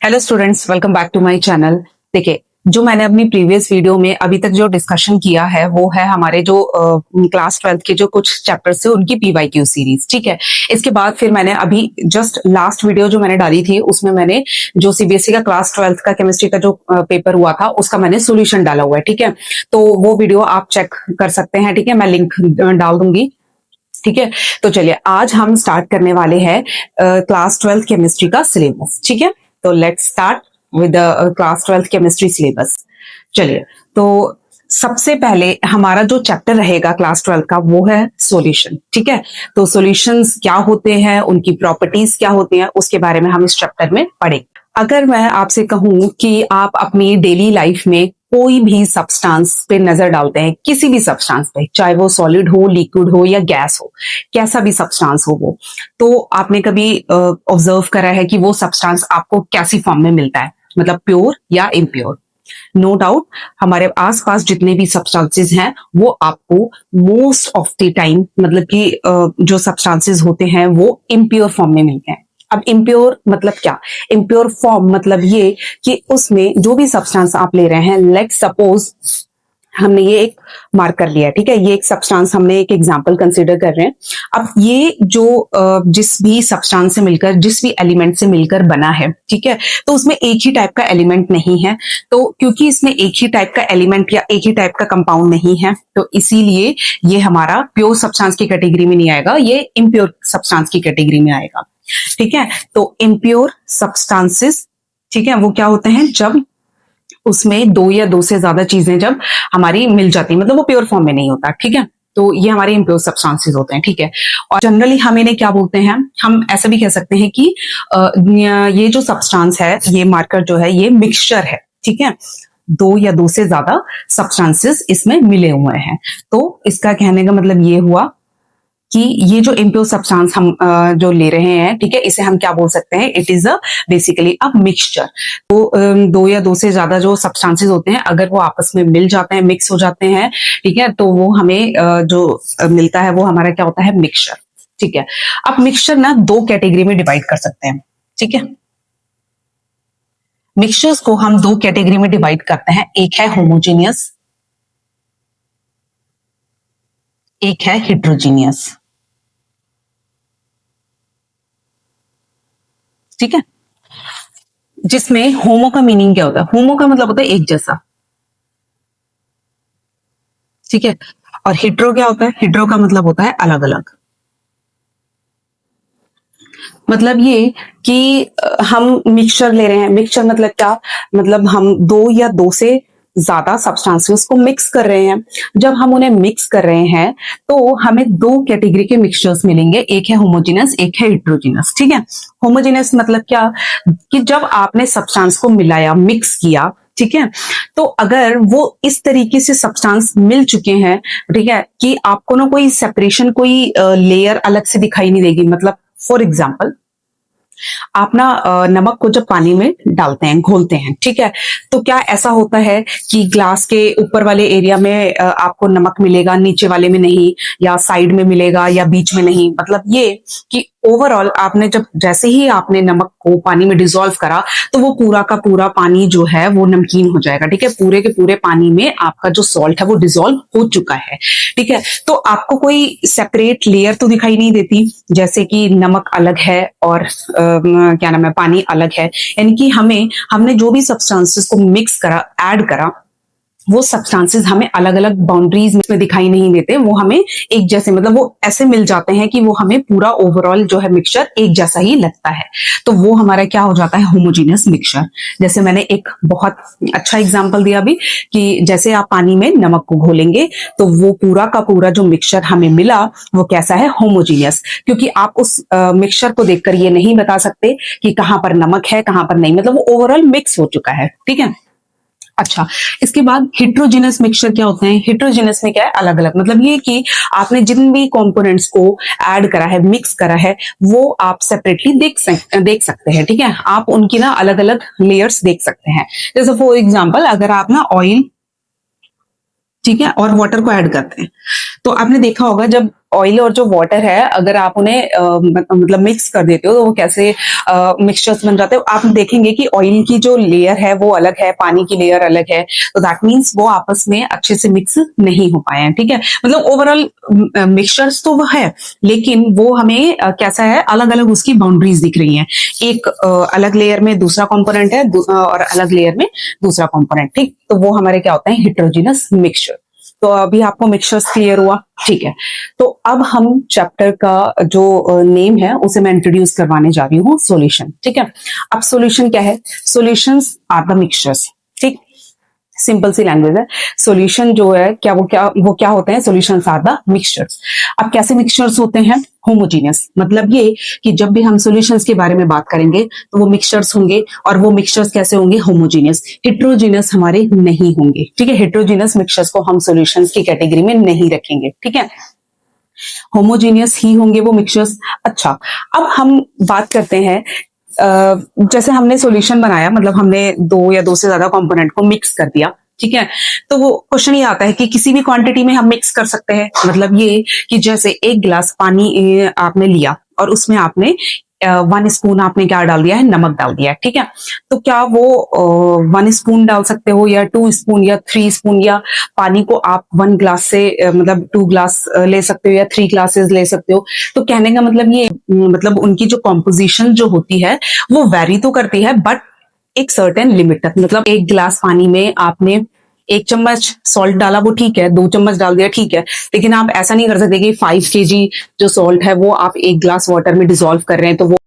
Hello students, welcome back to my channel. देखिए, जो मैंने अपनी प्रीवियस वीडियो में अभी तक जो डिस्कशन किया है वो है हमारे जो क्लास 12th के जो कुछ चैप्टर्स थे उनकी पीवाईक्यू सीरीज। ठीक है, इसके बाद फिर मैंने अभी जस्ट लास्ट वीडियो जो मैंने डाली थी उसमें मैंने जो सीबीएसई का क्लास 12th का केमिस्ट्री का जो पेपर हुआ था उसका मैंने सोल्यूशन डाला हुआ है। ठीक है, तो वो वीडियो आप चेक कर सकते हैं। ठीक है, मैं लिंक डाल दूंगी। ठीक है, तो चलिए आज हम स्टार्ट करने वाले हैं क्लास 12th केमिस्ट्री का सिलेबस। ठीक है, तो let's start with the class 12th chemistry syllabus. चलिए, तो सबसे पहले हमारा जो चैप्टर रहेगा क्लास 12th का वो है सॉल्यूशन। ठीक है, तो सॉल्यूशंस क्या होते हैं, उनकी प्रॉपर्टीज क्या होती हैं, उसके बारे में हम इस चैप्टर में पढ़ेंगे। अगर मैं आपसे कहूं कि आप अपनी डेली लाइफ में कोई भी सब्सटेंस पे नजर डालते हैं, किसी भी सब्सटेंस पे, चाहे वो सॉलिड हो, लिक्विड हो या गैस हो, कैसा भी सब्सटेंस हो वो, तो आपने कभी ऑब्जर्व करा है कि वो सब्सटेंस आपको कैसी फॉर्म में मिलता है, मतलब प्योर या इम्प्योर। नो डाउट हमारे आसपास जितने भी सब्सटेंसेस हैं वो आपको मोस्ट ऑफ द टाइम, मतलब कि जो सब्सटेंसेस होते हैं वो इम्प्योर फॉर्म में मिलते हैं। अब इम्प्योर मतलब क्या? इम्प्योर फॉर्म मतलब ये कि उसमें जो भी सब्सटेंस आप ले रहे हैं, लेट्स सपोज हमने ये एक मार्क कर लिया है। ठीक है, ये एक सब्सटेंस हमने एक एग्जांपल कंसीडर कर रहे हैं। अब ये जो जिस भी सब्सटेंस से मिलकर, जिस भी एलिमेंट से मिलकर बना है, ठीक है, तो उसमें एक ही टाइप का एलिमेंट नहीं है। तो क्योंकि इसमें एक ही टाइप का एलिमेंट या एक ही टाइप का कंपाउंड नहीं है, तो इसीलिए ये हमारा प्योर सब्सटेंस की कैटेगरी में नहीं आएगा, ये इम्प्योर सब्सटेंस की कैटेगरी में आएगा। ठीक है, तो इम्प्योर सब्सटेंसेस, ठीक है, वो क्या होते हैं? जब उसमें दो या दो से ज्यादा चीजें जब हमारी मिल जाती, मतलब वो प्योर फॉर्म में नहीं होता। ठीक है, तो ये हमारे इम्प्योर सब्सटेंसेस होते हैं। ठीक है, और जनरली हम इन्हें क्या बोलते हैं? हम ऐसा भी कह सकते हैं कि ये जो सब्सटेंस है, ये मार्कर जो है, ये मिक्सचर है। ठीक है, दो या दो से ज्यादा सब्सटेंसेस इसमें मिले हुए हैं। तो इसका कहने का मतलब ये हुआ कि ये जो इम्प्योर सब्सटेंस हम जो ले रहे हैं, ठीक है, इसे हम क्या बोल सकते हैं? It is a basically a mixture. तो दो या दो से ज्यादा जो सब्सटेंसेस होते हैं, अगर वो आपस में मिल जाते हैं, मिक्स हो जाते हैं, ठीक है, तो वो हमें जो मिलता है वो हमारा क्या होता है? मिक्सचर। ठीक है, अब मिक्सचर ना दो कैटेगरी में डिवाइड कर सकते हैं। ठीक है, मिक्सचर्स को हम दो कैटेगरी में डिवाइड करते हैं, एक है होमोजेनियस, एक है हिट्रोजीनियस। ठीक है, जिसमें होमो का मीनिंग क्या होता है? होमो का मतलब होता है एक जैसा। ठीक है, और हिट्रो क्या होता है? हिट्रो का मतलब होता है अलग अलग। मतलब ये कि हम मिक्सचर ले रहे हैं। मिक्सचर मतलब क्या? मतलब हम दो या दो से ज्यादा सब्सटेंसेस को मिक्स कर रहे हैं। जब हम उन्हें मिक्स कर रहे हैं तो हमें दो कैटेगरी के मिक्सचर्स मिलेंगे, एक है होमोजेनस, एक है हिट्रोजेनस। ठीक है, होमोजेनस मतलब क्या? कि जब आपने सब्सटेंस को मिलाया, मिक्स किया, ठीक है, तो अगर वो इस तरीके से सब्सटेंस मिल चुके हैं, ठीक है, कि आपको ना कोई सेपरेशन, कोई लेयर अलग से दिखाई नहीं देगी। मतलब फॉर एग्जाम्पल, आप ना नमक को जब पानी में डालते हैं, घोलते हैं, ठीक है, तो क्या ऐसा होता है कि ग्लास के ऊपर वाले एरिया में आपको नमक मिलेगा, नीचे वाले में नहीं, या साइड में मिलेगा या बीच में नहीं? मतलब ये कि ओवरऑल आपने जब, जैसे ही आपने नमक को पानी में डिसॉल्व करा, तो वो पूरा का पूरा पानी जो है वो नमकीन हो जाएगा। ठीक है, पूरे के पूरे पानी में आपका जो सॉल्ट है वो डिसॉल्व हो चुका है। ठीक है, तो आपको कोई सेपरेट लेयर तो दिखाई नहीं देती, जैसे कि नमक अलग है और क्या नाम है, पानी अलग है। यानी कि हमने जो भी सब्सटेंसेस को मिक्स करा, ऐड करा, वो सब्सटेंसेस हमें अलग अलग बाउंड्रीज में दिखाई नहीं देते, वो हमें एक जैसे, मतलब वो ऐसे मिल जाते हैं कि वो हमें पूरा ओवरऑल जो है मिक्सचर एक जैसा ही लगता है। तो वो हमारा क्या हो जाता है? Homogeneous mixture. जैसे मैंने एक बहुत अच्छा एग्जांपल दिया अभी कि जैसे आप पानी में नमक को घोलेंगे तो वो पूरा का पूरा जो मिक्सचर हमें मिला वो कैसा है? होमोजीनियस। क्योंकि आप उस मिक्सचर को देखकर ये नहीं बता सकते कि कहां पर नमक है, कहां पर नहीं, मतलब वो ओवरऑल मिक्स हो चुका है। ठीक है, अच्छा, इसके बाद हिट्रोजिनस मिक्सचर क्या होते हैं? हिट्रोजिनस में क्या है? अलग अलग। मतलब ये कि आपने जिन भी कंपोनेंट्स को ऐड करा है, मिक्स करा है, वो आप सेपरेटली देख सकते हैं। ठीक है, आप उनकी ना अलग अलग लेयर्स देख सकते हैं। जैसे फॉर एग्जांपल, अगर आप ना ऑयल, ठीक है, और वाटर को ऐड करते हैं, तो आपने देखा होगा जब ऑयल और जो वाटर है अगर आप उन्हें मतलब मिक्स कर देते हो तो वो कैसे मिक्सचर्स बन जाते हो। आप देखेंगे कि ऑयल की जो लेयर है वो अलग है, पानी की लेयर अलग है, तो दैट मीन्स वो आपस में अच्छे से मिक्स नहीं हो पाए हैं। ठीक है, मतलब ओवरऑल मिक्सचर्स तो वो है, लेकिन वो हमें कैसा है, अलग अलग उसकी बाउंड्रीज दिख रही हैं। एक अलग लेयर में दूसरा कंपोनेंट है और अलग लेयर में दूसरा कंपोनेंट। ठीक, तो वो हमारे क्या होता है, हेटेरोजेनस मिक्सचर। तो अभी आपको मिक्सचर्स क्लियर हुआ। ठीक है, तो अब हम चैप्टर का जो नेम है उसे मैं इंट्रोड्यूस करवाने जा रही हूँ, सॉल्यूशन। ठीक है, अब सॉल्यूशन क्या है? Solutions are the mixtures. ठीक, सिंपल सी लैंग्वेज है। सॉल्यूशन जो है वो क्या होते हैं? Solutions are the mixtures. अब कैसे मिक्सचर्स होते हैं? होमोजीनियस, मतलब ये कि जब भी हम सॉल्यूशंस के बारे में बात करेंगे तो वो मिक्सचर्स होंगे, और वो मिक्सचर्स कैसे होंगे? होमोजीनियस। हेटेरोजीनियस हमारे नहीं होंगे। ठीक है, हेटेरोजीनियस मिक्सचर्स को हम सॉल्यूशंस की कैटेगरी में नहीं रखेंगे। ठीक है, होमोजीनियस ही होंगे वो मिक्सचर्स। अच्छा, अब हम बात करते हैं जैसे हमने सॉल्यूशन बनाया, मतलब हमने दो या दो से ज्यादा कंपोनेंट को मिक्स कर दिया। ठीक है, तो वो क्वेश्चन ये आता है कि किसी भी क्वांटिटी में हम मिक्स कर सकते हैं। मतलब ये कि जैसे एक गिलास पानी आपने लिया और उसमें आपने 1 स्पून आपने क्या डाल दिया है? नमक डाल दिया है। ठीक है, तो क्या वो 1 स्पून डाल सकते हो, या 2 स्पून, या 3 स्पून, या पानी को आप 1 ग्लास से मतलब 2 ग्लास ले सकते हो, या 3 ग्लासेस ले सकते हो। तो कहने का मतलब ये मतलब उनकी जो कॉम्पोजिशन जो होती है वो वेरी तो करती है, बट एक सर्टेन लिमिट तक। मतलब एक गिलास पानी में आपने 1 चम्मच सॉल्ट डाला, वो ठीक है, 2 चम्मच डाल दिया, ठीक है, लेकिन आप ऐसा नहीं कर सकते कि 5 kg जो सॉल्ट है वो आप 1 ग्लास वाटर में डिसॉल्व कर रहे हैं, तो वो,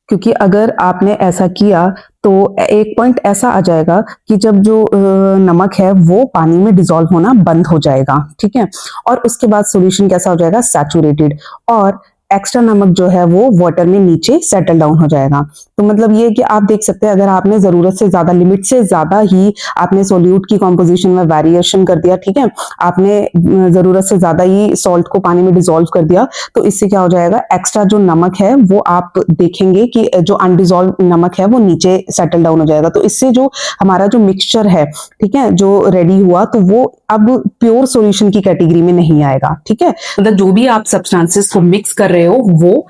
क्योंकि अगर आपने ऐसा किया तो एक पॉइंट ऐसा आ जाएगा कि जब जो नमक है वो पानी में डिसॉल्व होना बंद हो जाएगा। ठीक है, और उसके बाद सॉल्यूशन कैसा हो जाएगा? सैचुरेटेड, और एक्स्ट्रा नमक जो है वो वाटर में नीचे सेटल डाउन हो जाएगा। तो मतलब ये कि आप देख सकते हैं, अगर आपने जरूरत से ज्यादा, लिमिट से ज्यादा ही आपने सोल्यूट की कॉम्पोजिशन में वेरिएशन कर दिया, ठीक है, आपने जरूरत से ज्यादा ही सॉल्ट को पानी में डिसॉल्व कर दिया, तो इससे क्या हो जाएगा? एक्स्ट्रा जो नमक है वो आप देखेंगे कि जो अनडिसॉल्व नमक है वो नीचे सेटल डाउन हो जाएगा। तो इससे जो हमारा जो मिक्सचर है, ठीक है, जो रेडी हुआ, तो वो अब प्योर सॉल्यूशन की कैटेगरी में नहीं आएगा। ठीक है, मतलब जो भी आप सब्सटेंसेस को मिक्स कर रहे हो वो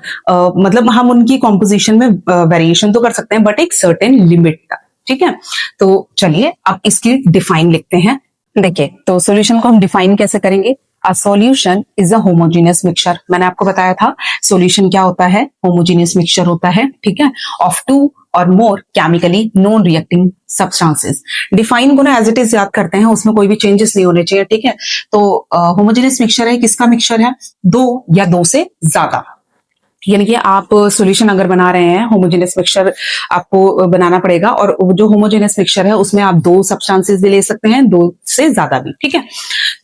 मतलब हम उनकी कॉम्पोजिशन में वेरिएशन तो कर सकते हैं, बट एक सर्टेन लिमिट तक। ठीक है, तो चलिए अब इसकी डिफाइन लिखते हैं। देखिए, तो सॉल्यूशन को हम डिफाइन कैसे करेंगे? A solution is a homogeneous mixture। मैंने आपको बताया था सॉल्यूशन क्या होता है? होमोजीनियस मिक्सचर होता है। ठीक है, ऑफ 2 और more chemically non reacting substances. Define को ना एज इट इज याद करते हैं, उसमें कोई भी चेंजेस नहीं होने चाहिए। ठीक है, तो होमोजेनियस मिक्सचर है, किसका मिक्सचर है? 2 या 2 से ज्यादा। यानी कि आप सॉल्यूशन अगर बना रहे हैं, होमोजेनियस मिक्सचर आपको बनाना पड़ेगा, और जो होमोजेनियस मिक्सचर है उसमें आप 2 सब्सटेंसेस भी ले सकते हैं, 2 से ज्यादा भी। ठीक है,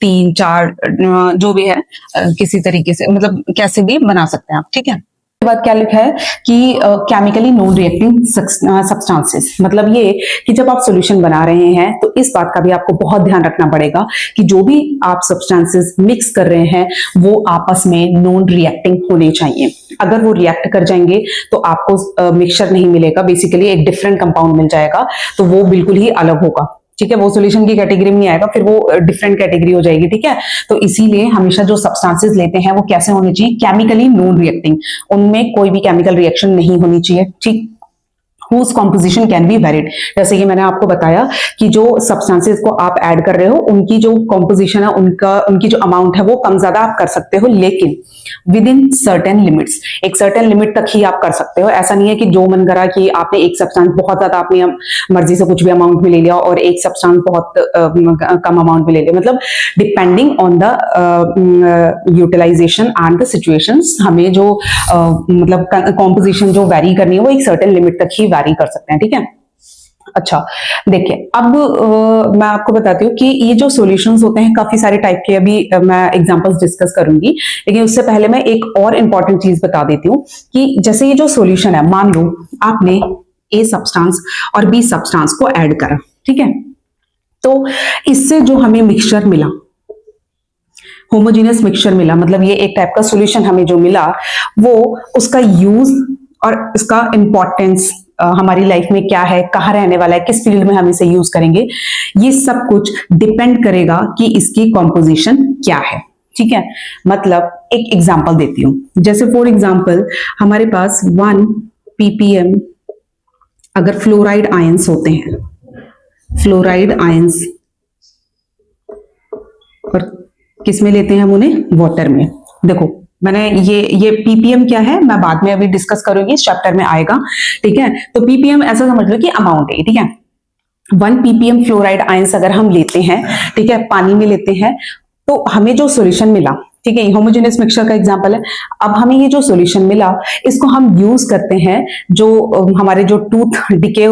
3, 4 जो भी है किसी तरीके से, मतलब कैसे भी बना सकते हैं आप। ठीक है, उसके बाद क्या लिखा है कि केमिकली नॉन रिएक्टिंग सब्सटेंसेस। मतलब ये कि जब आप सॉल्यूशन बना रहे हैं तो इस बात का भी आपको बहुत ध्यान रखना पड़ेगा कि जो भी आप सब्सटेंसेस मिक्स कर रहे हैं वो आपस में नॉन रिएक्टिंग होने चाहिए। अगर वो रिएक्ट कर जाएंगे तो आपको मिक्सचर नहीं मिलेगा, बेसिकली एक डिफरेंट कंपाउंड मिल जाएगा, तो वो बिल्कुल ही अलग होगा। ठीक है, वो सॉल्यूशन की कैटेगरी में नहीं आएगा, फिर वो डिफरेंट कैटेगरी हो जाएगी। ठीक है, तो इसीलिए हमेशा जो सब्सटेंसेस लेते हैं वो कैसे होने चाहिए? केमिकली नॉन रिएक्टिंग, उनमें कोई भी केमिकल रिएक्शन नहीं होनी चाहिए। ठीक, whose composition can be varied। जैसे कि मैंने आपको बताया कि जो सब्सटेंसेस को आप ऐड कर रहे हो उनकी जो कॉम्पोजिशन है, उनकी जो अमाउंट है वो कम ज्यादा आप कर सकते हो, लेकिन विद इन सर्टेन लिमिट्स। एक सर्टेन लिमिट तक ही आप कर सकते हो। ऐसा नहीं है कि जो मन करा कि आपने एक सब्सटेंस बहुत ज्यादा अपनी मर्जी से कुछ भी अमाउंट में ले लिया और एक सब्सटेंस बहुत कम अमाउंट में ले लिया। मतलब depending on the utilisation and the situations, हमें जो मतलब कॉम्पोजिशन जो वेरी करनी है वो एक सर्टेन लिमिट तक ही वेरी कर सकते हैं। ठीक है, अच्छा देखिए, अब मैं आपको बताती हूँ कि ये जो सॉल्यूशंस होते हैं काफी सारे टाइप के, अभी मैं एग्जांपल्स डिस्कस करूंगी, लेकिन उससे पहले मैं एक और इंपॉर्टेंट चीज बता देती हूँ कि जैसे ये जो सॉल्यूशन है, मान लो आपने ए सब्सटेंस और बी सब्सटेंस को ऐड करा। ठीक है, तो इससे जो हमें मिक्सचर मिला, होमोजेनियस मिक्सचर मिला, मतलब ये एक टाइप का सॉल्यूशन हमें जो मिला, वो उसका यूज और इसका इंपॉर्टेंस हमारी लाइफ में क्या है, कहाँ रहने वाला है, किस फील्ड में हम इसे यूज करेंगे, ये सब कुछ डिपेंड करेगा कि इसकी कॉम्पोजिशन क्या है। ठीक है, मतलब एक एग्जांपल देती हूँ। जैसे फॉर एग्जांपल हमारे पास 1 ppm अगर फ्लोराइड आयंस होते हैं, फ्लोराइड आयंस, और किस में लेते हैं हम उन्हें? वाटर में। देखो मैंने ये पीपीएम क्या है मैं बाद में अभी डिस्कस करूंगी, इस चैप्टर में आएगा, ठीक है। तो पीपीएम ऐसा समझ लो कि अमाउंट है, ठीक है। 1 ppm फ्लोराइड आयंस अगर हम लेते हैं, ठीक है, पानी में लेते हैं, तो हमें जो सॉल्यूशन मिला, ठीक है, होमोजेनियस मिक्सचर का एग्जांपल है। अब हमें ये जो सॉल्यूशन मिला, इसको हम यूज करते हैं जो हमारे जो टूथ डिके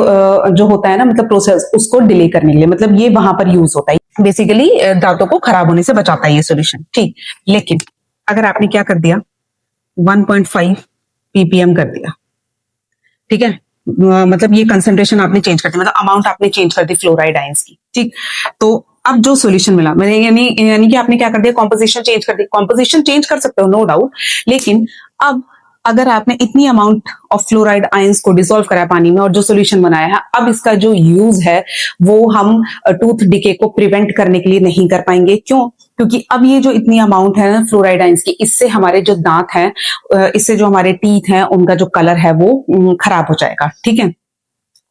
जो होता है ना, मतलब प्रोसेस, उसको डिले करने के लिए, मतलब ये वहां पर यूज होता है। बेसिकली दांतों को खराब होने से बचाता है ये सॉल्यूशन, ठीक। लेकिन अगर आपने क्या कर दिया, 1.5 ppm कर दिया, ठीक है, मतलब ये कंसंट्रेशन आपने चेंज कर दी, मतलब अमाउंट आपने चेंज कर दी फ्लोराइड आयंस की, ठीक। तो अब जो सॉल्यूशन मिला, मैंने यानी कि आपने क्या कर दिया, कॉम्पोजिशन चेंज कर दी। कॉम्पोजिशन चेंज कर सकते हो, नो डाउट, लेकिन अब अगर आपने इतनी अमाउंट ऑफ फ्लोराइड आयंस को डिसॉल्व करा पानी में और जो सॉल्यूशन बनाया है, अब इसका जो यूज है वो हम टूथ डिके को प्रिवेंट करने के लिए नहीं कर पाएंगे। क्यों? क्योंकि अब ये जो इतनी अमाउंट है ना फ्लोराइड आयंस की, इससे हमारे जो दांत हैं, इससे जो हमारे टीथ हैं, उनका जो कलर है वो खराब हो जाएगा, ठीक है।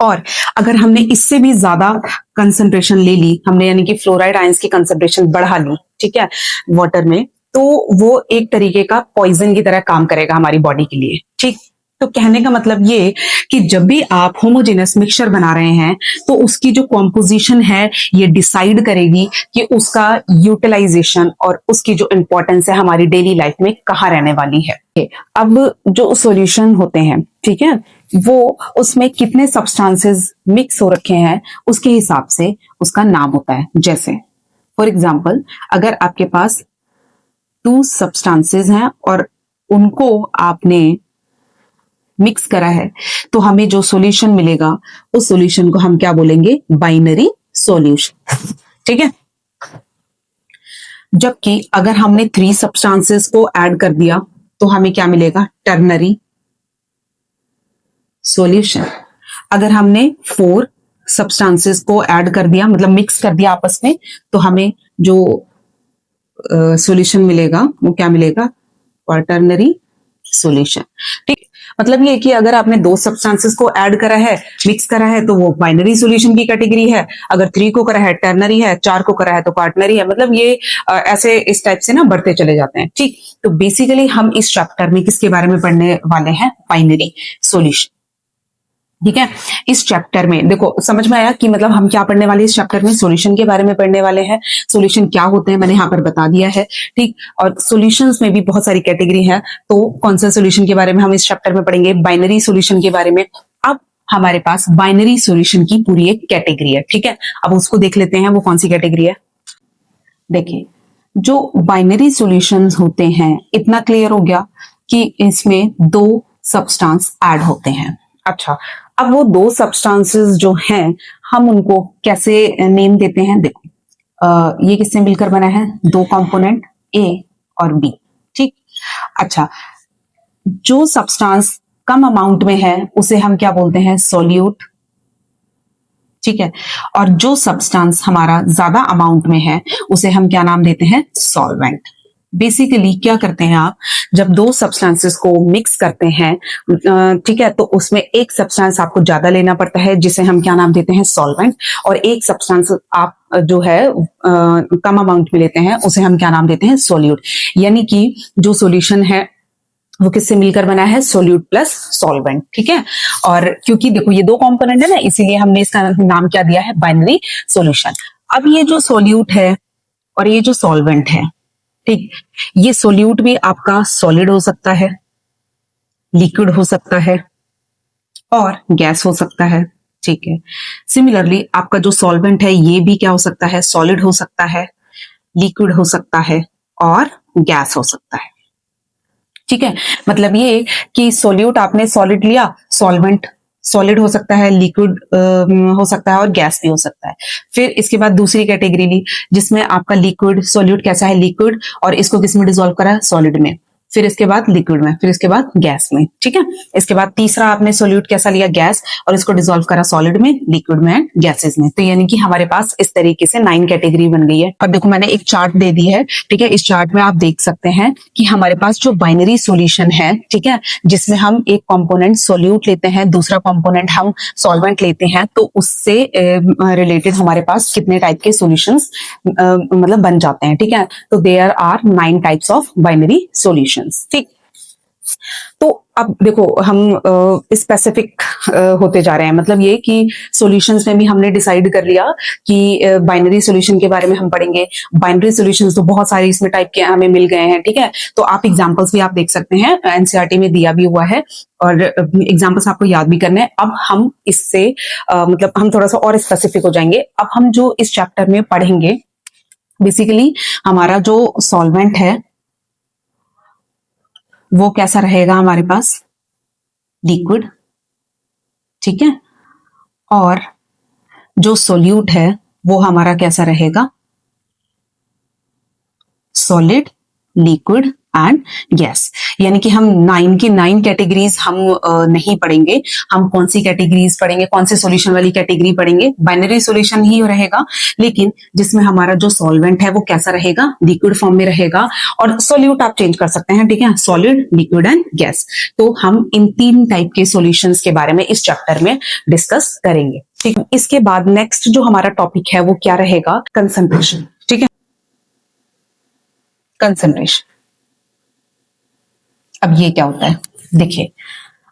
और अगर हमने इससे भी ज्यादा कंसंट्रेशन ले ली, हमने यानी कि फ्लोराइड आयंस की कंसंट्रेशन बढ़ा ली, ठीक है, वाटर में, तो वो एक तरीके का पॉइजन की तरह काम करेगा हमारी बॉडी के लिए, ठीक। तो कहने का मतलब ये कि जब भी आप होमोजेनस मिक्सचर बना रहे हैं, तो उसकी जो कॉम्पोजिशन है ये डिसाइड करेगी कि उसका यूटिलाइजेशन और उसकी जो इंपॉर्टेंस है हमारी डेली लाइफ में कहाँ रहने वाली है। अब जो सॉल्यूशन होते हैं, ठीक है, वो उसमें कितने सब्सटेंसेस मिक्स हो रखे हैं उसके हिसाब से उसका नाम होता है। जैसे फॉर एग्जांपल अगर आपके पास 2 सब्सटेंसेस हैं और उनको आपने मिक्स करा है, तो हमें जो सॉल्यूशन मिलेगा उस सॉल्यूशन को हम क्या बोलेंगे? बाइनरी सॉल्यूशन, ठीक है। जबकि अगर हमने 3 सब्सटेंसेस को ऐड कर दिया तो हमें क्या मिलेगा? Ternary solution. अगर हमने 4 सब्सटेंसेस को ऐड कर दिया, मतलब मिक्स कर दिया आपस में, तो हमें जो सॉल्यूशन मिलेगा वो क्या मिलेगा? क्वाटर्नरी सॉल्यूशन, ठीक। मतलब ये कि अगर आपने 2 सब्सटेंसेस को ऐड करा है, मिक्स करा है, तो वो बाइनरी सॉल्यूशन की कैटेगरी है। अगर 3 को करा है टर्नरी है, 4 को करा है तो क्वाटर्नरी है। मतलब ये ऐसे इस टाइप से ना बढ़ते चले जाते हैं, ठीक। तो बेसिकली हम इस चैप्टर में किसके बारे में पढ़ने वाले हैं? बाइनरी सॉल्यूशन, ठीक है। इस चैप्टर में देखो समझ में आया कि मतलब हम क्या पढ़ने वाले हैं इस चैप्टर में? सॉल्यूशन के बारे में पढ़ने वाले हैं। सॉल्यूशन क्या होते हैं मैंने यहाँ पर बता दिया है, ठीक। और सॉल्यूशंस में भी बहुत सारी कैटेगरी है, तो कौन सा सॉल्यूशन के बारे में हम इस चैप्टर में पढ़ेंगे? बाइनरी सॉल्यूशन के बारे में। अब हमारे पास बाइनरी सॉल्यूशन की पूरी एक कैटेगरी है, ठीक है। अब उसको देख लेते हैं, वो कौन सी कैटेगरी है। देखिए जो बाइनरी सॉल्यूशंस होते हैं, इतना क्लियर हो गया कि इसमें 2 सब्सटेंस ऐड होते हैं। अच्छा, अब वो 2 सब्सटेंसेस जो हैं हम उनको कैसे नेम देते हैं? देखो ये किससे मिलकर बना है? 2 कंपोनेंट ए और बी, ठीक। अच्छा, जो सब्सटेंस कम अमाउंट में है उसे हम क्या बोलते हैं? सॉल्यूट, ठीक है। और जो सब्सटेंस हमारा ज्यादा अमाउंट में है उसे हम क्या नाम देते हैं? सॉल्वेंट। बेसिकली क्या करते हैं आप, जब 2 सब्सटेंसेस को मिक्स करते हैं, ठीक है, तो उसमें एक सब्सटेंस आपको ज्यादा लेना पड़ता है जिसे हम क्या नाम देते हैं? सॉल्वेंट। और एक सब्सटेंस आप जो है कम अमाउंट में लेते हैं उसे हम क्या नाम देते हैं? सॉल्यूट। यानी कि जो सॉल्यूशन है वो किससे मिलकर बना है? सोल्यूट प्लस सॉल्वेंट, ठीक है। और क्योंकि देखो ये 2 कंपोनेंट है ना, इसीलिए हमने इसका नाम क्या दिया है? Binary solution. अब ये जो सोल्यूट है और ये जो सॉल्वेंट है, ठीक, ये सोल्यूट भी आपका सॉलिड हो सकता है, लिक्विड हो सकता है और गैस हो सकता है, ठीक है। सिमिलरली आपका जो सॉल्वेंट है ये भी क्या हो सकता है? सॉलिड हो सकता है, लिक्विड हो सकता है और गैस हो सकता है, ठीक है। मतलब ये कि सोल्यूट आपने सॉलिड लिया, सॉल्वेंट सॉलिड हो सकता है, लिक्विड हो सकता है और गैस भी हो सकता है। फिर इसके बाद दूसरी कैटेगरी ली जिसमें आपका लिक्विड, सॉल्यूट कैसा है? लिक्विड, और इसको किस में डिसॉल्व करा? सॉलिड में। फिर इसके बाद लिक्विड में, फिर इसके बाद गैस में, ठीक है। इसके बाद तीसरा आपने सोल्यूट कैसा लिया, गैस, और इसको डिसॉल्व करा सॉलिड में, लिक्विड में एंड गैसेस में। तो यानी कि हमारे पास इस तरीके से 9 कैटेगरी बन गई है। और देखो मैंने एक चार्ट दे दी है, ठीक है। इस चार्ट में आप देख सकते हैं कि हमारे पास जो बाइनरी सॉल्यूशन है, ठीक है, जिसमें हम एक कंपोनेंट सोल्यूट लेते हैं, दूसरा कंपोनेंट हम सॉल्वेंट लेते हैं, तो उससे रिलेटेड हमारे पास कितने टाइप के सॉल्यूशंस मतलब बन जाते हैं, ठीक है। तो there are 9 types of binary solutions, ठीक। तो अब देखो हम स्पेसिफिक होते जा रहे हैं, मतलब ये कि सॉल्यूशंस में भी हमने डिसाइड कर लिया कि बाइनरी सॉल्यूशन के बारे में हम पढ़ेंगे। बाइनरी सॉल्यूशंस तो बहुत सारे इसमें टाइप के हमें मिल गए हैं, ठीक है। तो आप एग्जांपल्स भी आप देख सकते हैं, एनसीईआरटी में दिया भी हुआ है और एग्जांपल्स आपको याद भी करने हैं। अब हम इससे मतलब हम थोड़ा सा और स्पेसिफिक हो जाएंगे। अब हम जो इस चैप्टर में पढ़ेंगे, बेसिकली हमारा जो सॉल्वेंट है वो कैसा रहेगा हमारे पास, लिक्विड, ठीक है। और जो सोल्यूट है वो हमारा कैसा रहेगा, सॉलिड, लिक्विड एंड गैस। यानी कि हम 9 की 9 कैटेगरीज हम नहीं पढ़ेंगे। हम कौन सी कैटेगरीज पढ़ेंगे, कौन से सॉल्यूशन वाली कैटेगरी पढ़ेंगे, बाइनरी सॉल्यूशन ही रहेगा, लेकिन जिसमें हमारा जो सॉल्वेंट है वो कैसा रहेगा, लिक्विड फॉर्म में रहेगा। और सॉल्यूट आप चेंज कर सकते हैं, ठीक है, सॉलिड, लिक्विड एंड गैस। तो हम इन 3 टाइप के सॉल्यूशंस के बारे में इस चैप्टर में डिस्कस करेंगे, ठीक है। इसके बाद नेक्स्ट जो हमारा टॉपिक है वो क्या रहेगा, कंसंट्रेशन, ठीक है। कंसंट्रेशन, अब ये क्या होता है, देखिए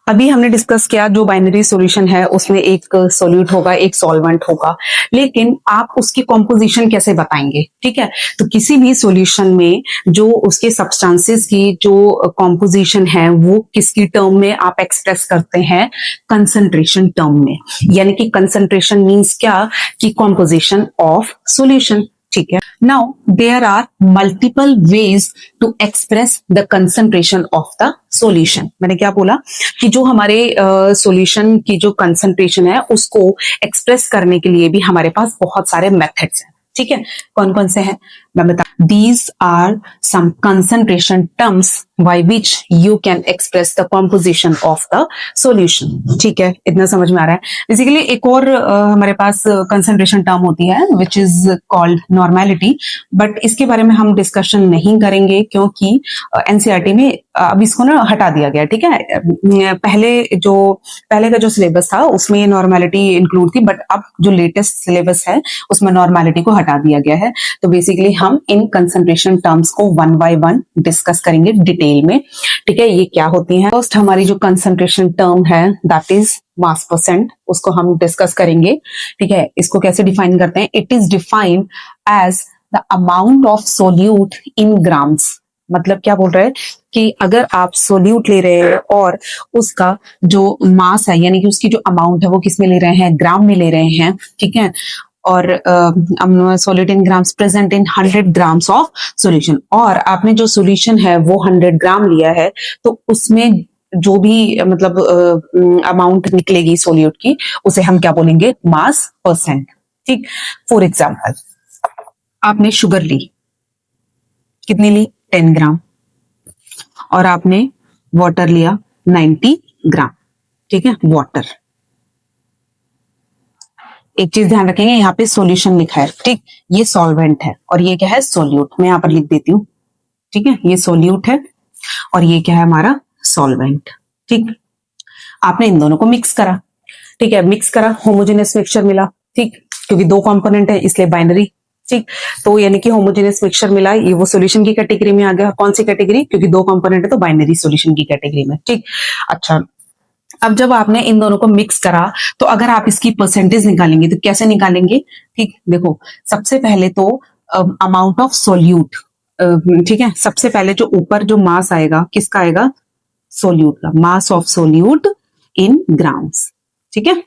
अभी हमने डिस्कस किया जो बाइनरी सॉल्यूशन है उसमें एक सॉल्यूट होगा, एक सॉल्वेंट होगा, लेकिन आप उसकी कॉम्पोजिशन कैसे बताएंगे, ठीक है। तो किसी भी सॉल्यूशन में जो उसके सब्सटेंसेस की जो कॉम्पोजिशन है वो किसकी टर्म में आप एक्सप्रेस करते हैं, कंसंट्रेशन टर्म में। यानी कि कंसंट्रेशन मींस क्या, कि कॉम्पोजिशन ऑफ सॉल्यूशन, ठीक है। Now there are multiple ways to express the concentration of the solution. मैंने क्या बोला कि जो हमारे सॉल्यूशन की जो कंसंट्रेशन है उसको एक्सप्रेस करने के लिए भी हमारे पास बहुत सारे मेथड्स हैं, ठीक है। कौन कौन से हैं मैं बता, these are some concentration terms by which you can express the composition of the solution, ठीक है। इतना समझ में आ रहा है। बेसिकली एक और हमारे पास कंसंट्रेशन टर्म होती है which is called normality, but इसके बारे में हम डिस्कशन नहीं करेंगे क्योंकि एनसीईआरटी में अब इसको ना हटा दिया गया, ठीक है। पहले का जो सिलेबस था उसमें ये नॉर्मेलिटी इंक्लूड थी, बट अब जो लेटेस्ट सिलेबस है उसमें नॉर्मेलिटी को हटा दिया गया है। तो बेसिकली हम इन कंसंट्रेशन टर्म्स को 1 बाय 1 डिस्कस करेंगे डिटेल में, ठीक है। ये क्या होती है, फर्स्ट हमारी जो कंसंट्रेशन टर्म है दैट इज मास परसेंट, उसको हम डिस्कस करेंगे, ठीक है। इसको कैसे डिफाइन करते हैं, it is defined as the amount of solute in grams. मतलब क्या बोल रहे हैं कि अगर आप सोल्यूट ले रहे हैं और उसका जो मास है यानी कि उसकी जो अमाउंट है वो किस में ले रहे हैं, ग्राम में ले रहे हैं, ठीक है। और solute in grams present in 100 grams of solution, और आपने जो सॉल्यूशन है वो 100 ग्राम लिया है, तो उसमें जो भी मतलब अमाउंट निकलेगी सोल्यूट की उसे हम क्या बोलेंगे, मास परसेंट, ठीक। फॉर एग्जाम्पल आपने शुगर ली, कितनी ली, 10 ग्राम, और आपने वाटर लिया 90 ग्राम, ठीक है। वाटर, एक चीज ध्यान रखेंगे, यहाँ पे सॉल्यूशन लिखा है, ठीक, ये सॉल्वेंट है और ये क्या है, सोल्यूट। मैं यहाँ पर लिख देती हूँ, ठीक है, ये सोल्यूट है और ये क्या है हमारा सॉल्वेंट, ठीक। आपने इन दोनों को मिक्स करा, ठीक है, मिक्स करा, होमोजेनियस मिक्सचर मिला, ठीक, क्योंकि 2 कंपोनेंट है इसलिए बाइनरी, ठीक। तो यानी कि होमोजेनियस मिक्सचर मिला, ये वो सॉल्यूशन की कैटेगरी में आ गया। कौन सी कैटेगरी, क्योंकि 2 कंपोनेंट है तो बाइनरी सॉल्यूशन की कैटेगरी में, ठीक। अच्छा, अब जब आपने इन दोनों को मिक्स करा तो अगर आप इसकी परसेंटेज निकालेंगे तो कैसे निकालेंगे, ठीक। देखो सबसे पहले तो अमाउंट ऑफ सोल्यूट, ठीक है। सबसे पहले जो ऊपर जो मास आएगा किसका आएगा, सोल्यूट का, mass of solute in grams, ठीक है।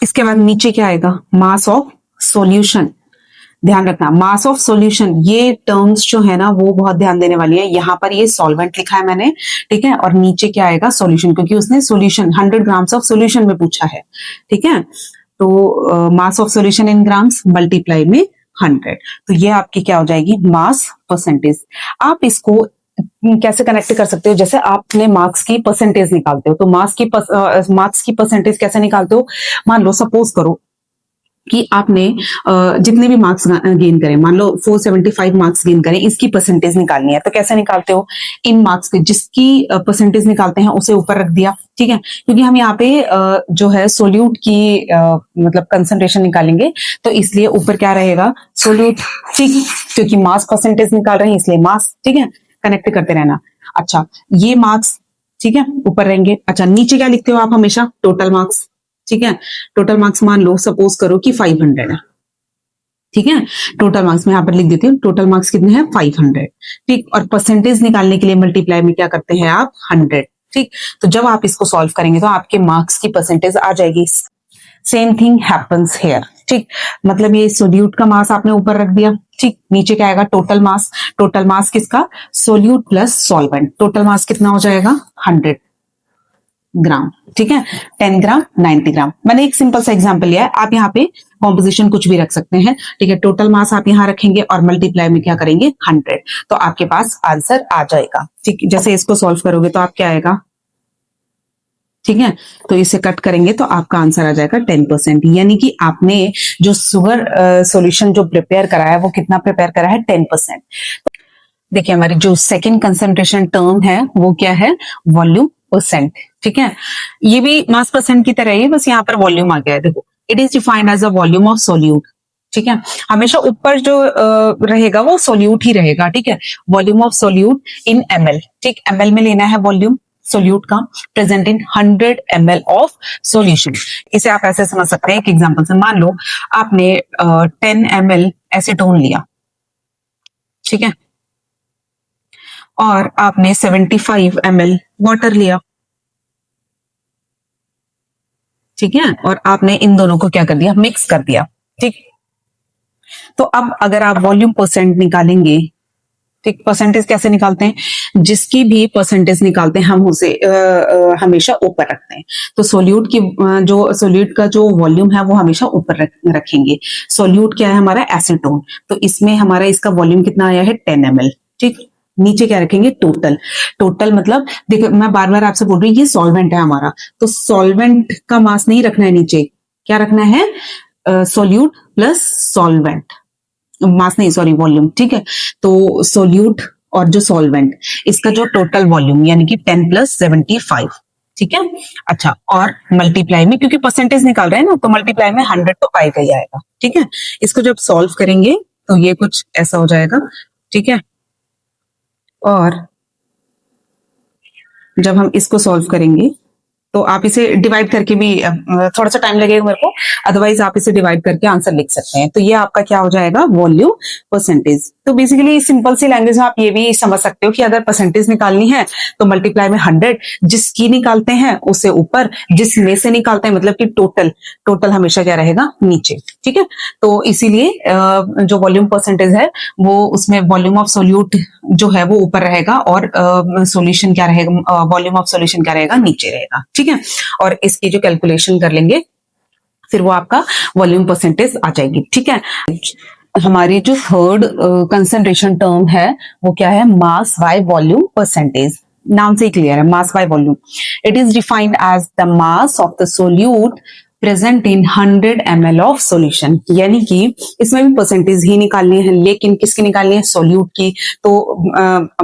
इसके बाद नीचे क्या आएगा, मास ऑफ सॉल्यूशन। ध्यान रखना, मास ऑफ सॉल्यूशन, ये टर्म्स जो है ना वो बहुत ध्यान देने वाली है। यहाँ पर ये सॉल्वेंट लिखा है मैंने, ठीक है, और नीचे क्या आएगा, सॉल्यूशन, क्योंकि उसने सॉल्यूशन 100 ग्राम्स ऑफ सॉल्यूशन में पूछा है, ठीक है। तो mass of solution in grams multiply में 100। तो ये आपकी क्या हो जाएगी, मास परसेंटेज। आप इसको कैसे कनेक्ट कर सकते हो, जैसे आपने मार्क्स की परसेंटेज निकालते हो, तो मार्क्स की परसेंटेज कैसे निकालते हो। मान लो सपोज करो कि आपने जितने भी मार्क्स गेन करें, मान लो 475 मार्क्स गेन करें, इसकी परसेंटेज निकालनी है, तो कैसे निकालते हो, इन मार्क्स के जिसकी परसेंटेज निकालते हैं उसे ऊपर रख दिया, ठीक है। क्योंकि हम यहाँ पे जो है सोल्यूट की मतलब कंसंट्रेशन निकालेंगे, तो इसलिए ऊपर क्या रहेगा, सोल्यूट, ठीक, क्योंकि मास परसेंटेज निकाल रहे हैं इसलिए मास, ठीक है, कनेक्ट करते रहना। अच्छा, ये मार्क्स, ठीक है, ऊपर रहेंगे। अच्छा, नीचे क्या लिखते हो आप हमेशा, टोटल मार्क्स, ठीक है। टोटल मार्क्स मान लो सपोज करो कि 500 है, ठीक है। टोटल मार्क्स मैं यहाँ पर लिख देती हूँ, टोटल मार्क्स कितने हैं, 500, ठीक। और परसेंटेज निकालने के लिए मल्टीप्लाई में क्या करते हैं आप, 100, ठीक। तो जब आप इसको सॉल्व करेंगे तो आपके मार्क्स की परसेंटेज आ जाएगी। सेम थिंग हैपन्स हेयर, ठीक। मतलब ये सोल्यूट का मास आपने ऊपर रख दिया, ठीक। नीचे क्या आएगा, टोटल मास। टोटल मास किसका, solute plus solvent. Total mass कितना हो जाएगा, 100 ग्राम, ठीक है। 10 ग्राम, 90 ग्राम। मैंने एक सिंपल सा एग्जांपल लिया है, आप यहाँ पे कॉम्पोजिशन कुछ भी रख सकते हैं, ठीक है। टोटल मास आप यहाँ रखेंगे और मल्टीप्लाई में क्या करेंगे, 100, तो आपके पास आंसर आ जाएगा, ठीक। जैसे इसको सॉल्व करोगे तो आप क्या आएगा, ठीक है। तो इसे कट करेंगे तो आपका आंसर आ जाएगा 10%, यानी कि आपने जो शुगर सॉल्यूशन जो प्रिपेयर करा है वो कितना प्रिपेयर करा है, 10%। देखिए हमारी जो सेकंड कंसंट्रेशन टर्म है वो क्या है, वॉल्यूम परसेंट, ठीक है। ये भी मास परसेंट की तरह ही है, बस यहाँ पर वॉल्यूम आ गया है। देखो, it is defined as a volume of solute, ठीक है। हमेशा ऊपर जो रहेगा वो सोल्यूट ही रहेगा, ठीक है। Volume of solute in ml, ठीक। ml में लेना है वॉल्यूम सोल्यूट का, present in 100 ml of solution. इसे आप ऐसे समझ सकते हैं, एक एग्जांपल से मान लो आपने 10 ml एसीटोन लिया, ठीक है, और आपने 75 ml वाटर लिया, ठीक है, और आपने इन दोनों को क्या कर दिया, मिक्स कर दिया, ठीक। तो अब अगर आप वॉल्यूम परसेंट निकालेंगे, ठीक, परसेंटेज कैसे निकालते हैं, जिसकी भी परसेंटेज निकालते हैं हम उसे हमेशा ऊपर रखते हैं। तो सोल्यूट की जो सोल्यूट का जो वॉल्यूम है वो हमेशा ऊपर रखेंगे। सोल्यूट क्या है हमारा, एसीटोन, तो इसमें हमारा इसका वॉल्यूम कितना आया है, 10 ml, ठीक। नीचे क्या रखेंगे, टोटल। टोटल मतलब देखो मैं बार बार आपसे बोल रही हूँ, ये सॉल्वेंट है हमारा, तो सॉल्वेंट का मास नहीं रखना है नीचे, क्या रखना है, सोल्यूट प्लस सॉल्वेंट, मास नहीं सॉरी वॉल्यूम, ठीक है। तो सोल्यूट और जो सॉल्वेंट, इसका जो टोटल वॉल्यूम यानी कि 10 प्लस 75, ठीक है। अच्छा, और मल्टीप्लाई में क्योंकि परसेंटेज निकाल रहे हैं ना, तो मल्टीप्लाई में 100 तो आएगा ही आएगा, ठीक है। इसको जब सॉल्व करेंगे तो ये कुछ ऐसा हो जाएगा, ठीक है। और जब हम इसको सॉल्व करेंगे तो आप इसे डिवाइड करके भी थोड़ा सा टाइम लगेगा मेरे को, अदरवाइज आप इसे डिवाइड करके आंसर लिख सकते हैं। तो ये आपका क्या हो जाएगा, वॉल्यूम परसेंटेज। तो बेसिकली सिंपल सी लैंग्वेज में आप ये भी समझ सकते हो कि अगर परसेंटेज निकालनी है तो मल्टीप्लाई में 100, जिसकी निकालते हैं उसे ऊपर, जिसमें से निकालते हैं मतलब कि टोटल, टोटल हमेशा क्या रहेगा, नीचे, ठीक है। तो इसीलिए जो वॉल्यूम परसेंटेज है वो उसमें वॉल्यूम ऑफ सोल्यूट जो है वो ऊपर रहेगा और सॉल्यूशन क्या रहेगा, वॉल्यूम ऑफ सॉल्यूशन क्या रहेगा, नीचे रहेगा, ठीक है। और इसकी जो कैलकुलेशन कर लेंगे फिर वो आपका वॉल्यूम परसेंटेज आ जाएगी, ठीक है। हमारी जो थर्ड कंसंट्रेशन टर्म है वो क्या है, मास बाय वॉल्यूम परसेंटेज। नाम से ही क्लियर है, mass by volume. It is defined as the mass of the solute present in 100 ml of solution, यानी कि इसमें भी परसेंटेज ही निकालनी है, लेकिन किसकी निकालनी है, सोल्यूट की। तो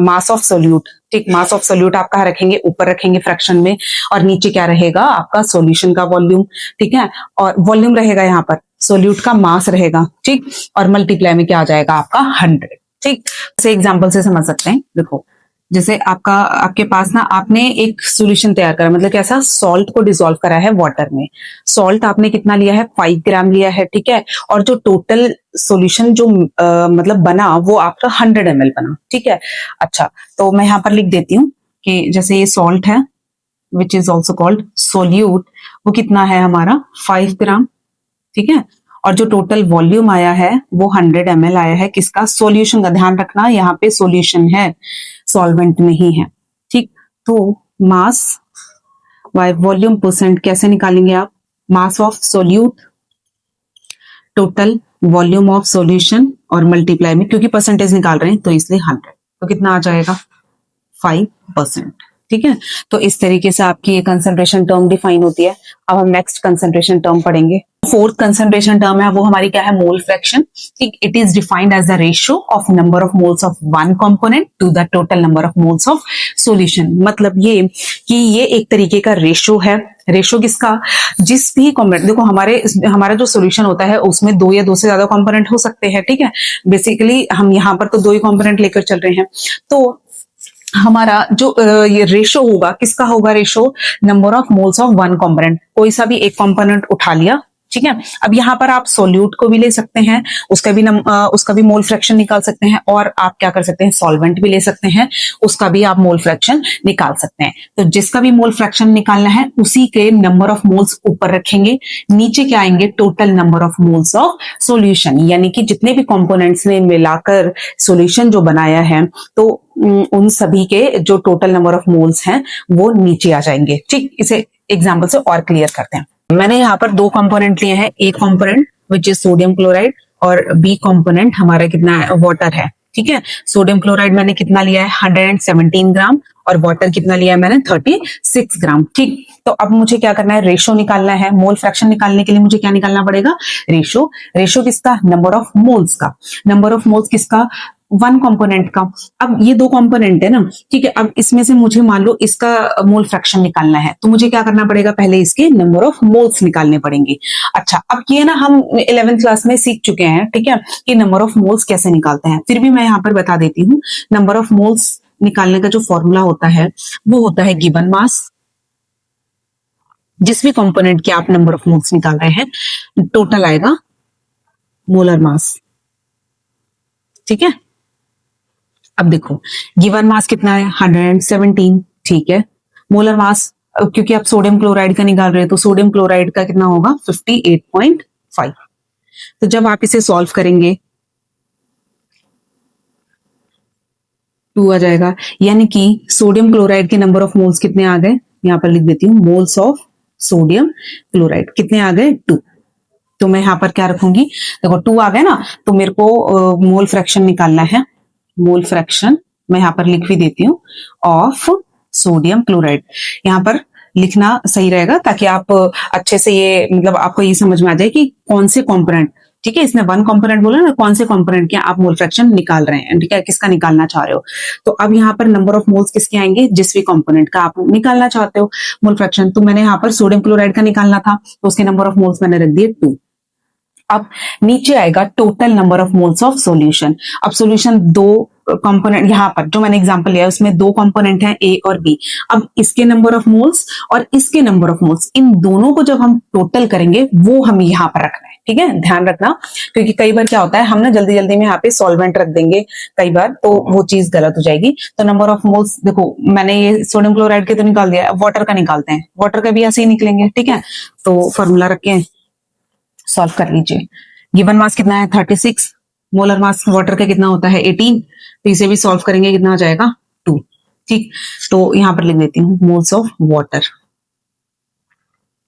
मास ऑफ सोल्यूट, ठीक, मास ऑफ सोल्यूट आप कहाँ रखेंगे, ऊपर रखेंगे फ्रैक्शन में, और नीचे क्या रहेगा आपका सॉल्यूशन का वॉल्यूम, ठीक है। और वॉल्यूम रहेगा यहाँ पर, सोल्यूट का मास रहेगा, ठीक, और मल्टीप्लाई में क्या आ जाएगा आपका 100, ठीक। जैसे एग्जाम्पल से समझ सकते हैं, देखो जैसे आपके पास ना आपने एक सॉल्यूशन तैयार करा, मतलब कैसा, सॉल्ट को डिसॉल्व करा है वाटर में। सॉल्ट आपने कितना लिया है, 5 ग्राम लिया है, ठीक है। और जो टोटल सॉल्यूशन जो मतलब बना वो आपका 100 ml बना, ठीक है। अच्छा, तो मैं यहाँ पर लिख देती हूँ कि जैसे ये सॉल्ट है which is also called solute, वो कितना है हमारा 5 ग्राम, ठीक है। और जो टोटल वॉल्यूम आया है वो 100 ml आया है, किसका, सॉल्यूशन का। ध्यान रखना यहाँ पे सॉल्यूशन है, सॉल्वेंट नहीं है, ठीक। तो मास बाय वॉल्यूम परसेंट कैसे निकालेंगे आप, mass of solute, total volume of solution और मल्टीप्लाई में, क्योंकि परसेंटेज निकाल रहे हैं तो इसलिए 100, तो कितना आ जाएगा 5%। ठीक है, तो इस तरीके से आपकी ये कंसंट्रेशन टर्म डिफाइन होती है। अब हम नेक्स्ट कंसंट्रेशन टर्म पढ़ेंगे। फोर्थ कंसंट्रेशन टर्म है वो हमारी क्या है, मोल फ्रैक्शन। ठीक, it is defined as the ratio of number of moles of one component to the total number of moles of solution. मतलब ये कि ये एक तरीके का रेशियो है। रेशियो किसका, जिस भी कंपोनेंट, देखो हमारा जो सॉल्यूशन होता है उसमें दो या दो से ज्यादा कंपोनेंट हो सकते हैं। ठीक है, बेसिकली हम यहाँ पर तो दो ही कंपोनेंट लेकर चल रहे हैं। तो हमारा जो ये रेशो होगा, किसका होगा ratio, number of moles of one component. कोई सा भी एक कंपोनेंट उठा लिया, ठीक है। अब यहाँ पर आप सोल्यूट को भी ले सकते हैं, उसका भी मोल फ्रैक्शन निकाल सकते हैं, और आप क्या कर सकते हैं, सॉल्वेंट भी ले सकते हैं, उसका भी आप मोल फ्रैक्शन निकाल सकते हैं। तो जिसका भी मोल फ्रैक्शन निकालना है उसी के नंबर ऑफ मोल्स ऊपर रखेंगे, नीचे क्या आएंगे, total number of moles of solution, यानी कि जितने भी कंपोनेंट्स ने मिलाकर सॉल्यूशन जो बनाया है, तो उन सभी के जो टोटल नंबर ऑफ मोल्स हैं वो नीचे आ जाएंगे। ठीक, इसे एग्जाम्पल से और क्लियर करते हैं। मैंने यहाँ पर दो कंपोनेंट लिए हैं, एक component which is sodium chloride और बी कंपोनेंट हमारा कितना है, वाटर है। ठीक है, सोडियम क्लोराइड मैंने कितना लिया है, 117 ग्राम, और वाटर कितना लिया है मैंने, 36 ग्राम। ठीक, तो अब मुझे क्या करना है, रेशो निकालना है। मोल फ्रैक्शन निकालने के लिए मुझे क्या निकालना पड़ेगा, रेशो। रेशो किसका, नंबर ऑफ मोल्स का। नंबर ऑफ मोल्स किसका, वन कंपोनेंट का। अब ये दो कंपोनेंट है ना, ठीक है। अब इसमें से मुझे मान लो इसका मोल फ्रैक्शन निकालना है, तो मुझे क्या करना पड़ेगा, पहले इसके नंबर ऑफ मोल्स निकालने पड़ेंगे। अच्छा, अब ये ना हम 11th क्लास में सीख चुके हैं, ठीक है, कि नंबर ऑफ मोल्स कैसे निकालते हैं। फिर भी मैं यहाँ पर बता देती हूँ, नंबर ऑफ मोल्स निकालने का जो फॉर्मूला होता है वो होता है गिवन मास। जिस भी कंपोनेंट के आप नंबर ऑफ मोल्स निकाल रहे हैं, टोटल आएगा मोलर मास। ठीक है, अब देखो गिवन मास कितना है, 117। ठीक है, मोलर मास, क्योंकि आप सोडियम क्लोराइड का निकाल रहे हैं तो सोडियम क्लोराइड का कितना होगा, 58.5। तो जब आप इसे सॉल्व करेंगे 2 आ जाएगा, यानी कि सोडियम क्लोराइड के नंबर ऑफ मोल्स कितने आ गए, यहां पर लिख देती हूँ, मोल्स ऑफ सोडियम क्लोराइड कितने आ गए, 2। तो मैं यहां पर क्या रखूंगी, देखो 2 आ गए ना, तो मेरे को मोल फ्रैक्शन निकालना है। मोल फ्रैक्शन मैं यहां पर लिख भी देती हूँ, ऑफ सोडियम क्लोराइड। यहां पर लिखना सही रहेगा ताकि आप अच्छे से ये, मतलब आपको ये समझ में आ जाए कि कौन से कंपोनेंट, ठीक है, इसने वन कंपोनेंट बोला ना, कौन से कंपोनेंट के आप मोल फ्रैक्शन निकाल रहे हैं, ठीक है, किसका निकालना चाह रहे हो। तो अब यहाँ पर नंबर ऑफ मोल्स किसके आएंगे, जिस भी कंपोनेंट का आप निकालना चाहते हो मोल फ्रैक्शन। तो मैंने यहाँ पर सोडियम क्लोराइड का निकालना था, तो उसके नंबर ऑफ मोल्स मैंने रख दिए 2। अब नीचे आएगा total number of moles of solution. अब सॉल्यूशन दो कंपोनेंट, यहाँ पर जो मैंने एग्जांपल लिया है उसमें दो कंपोनेंट हैं, ए और बी। अब इसके नंबर ऑफ मोल्स और इसके नंबर ऑफ मोल्स, इन दोनों को जब हम टोटल करेंगे वो हम यहाँ पर रखना है। ठीक है, ध्यान रखना, क्योंकि कई बार क्या होता है, हम ना जल्दी जल्दी में यहाँ पे सॉल्वेंट रख देंगे कई बार, तो वो चीज गलत हो जाएगी। तो नंबर ऑफ मोल्स, देखो मैंने ये सोडियम क्लोराइड के तो निकाल दिया, वाटर का निकालते हैं, वाटर का भी ऐसे ही निकलेंगे। ठीक है, तो फॉर्मूला रख के सॉल्व कर लीजिए। गिवन मास कितना है, 36। मोलर मास वाटर का कितना होता है, 18। तो इसे भी सॉल्व करेंगे, कितना आ जाएगा, 2। ठीक, तो यहां पर लिख देती हूँ मोल्स ऑफ वाटर।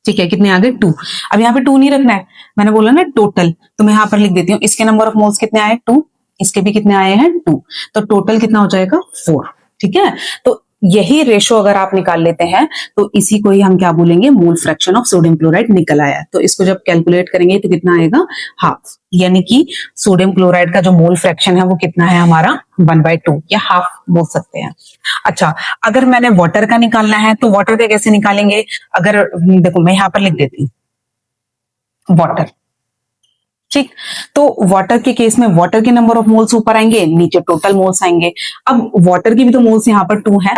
ठीक है, कितने आ गए, 2। अब यहाँ पे 2 नहीं रखना है, मैंने बोला ना टोटल, तो मैं यहाँ पर लिख देती हूँ, इसके नंबर ऑफ मोल्स कितने आए, 2, इसके भी कितने आए हैं, 2। तो टोटल कितना हो जाएगा, 4। ठीक है, तो यही रेशो अगर आप निकाल लेते हैं तो इसी को ही हम क्या बोलेंगे, मोल फ्रैक्शन ऑफ सोडियम क्लोराइड निकल आया। तो इसको जब कैलकुलेट करेंगे तो कितना आएगा, हाफ, यानी कि सोडियम क्लोराइड का जो मोल फ्रैक्शन है वो कितना है हमारा, 1/2 या हाफ बोल सकते हैं। अच्छा, अगर मैंने वाटर का निकालना है तो वाटर का कैसे निकालेंगे, अगर देखो मैं यहां पर लिख देती हूँ वाटर। ठीक, तो वाटर के केस में वाटर के नंबर ऑफ मोल्स ऊपर आएंगे, नीचे टोटल मोल्स आएंगे। अब वाटर की भी तो मोल्स यहाँ पर 2 है,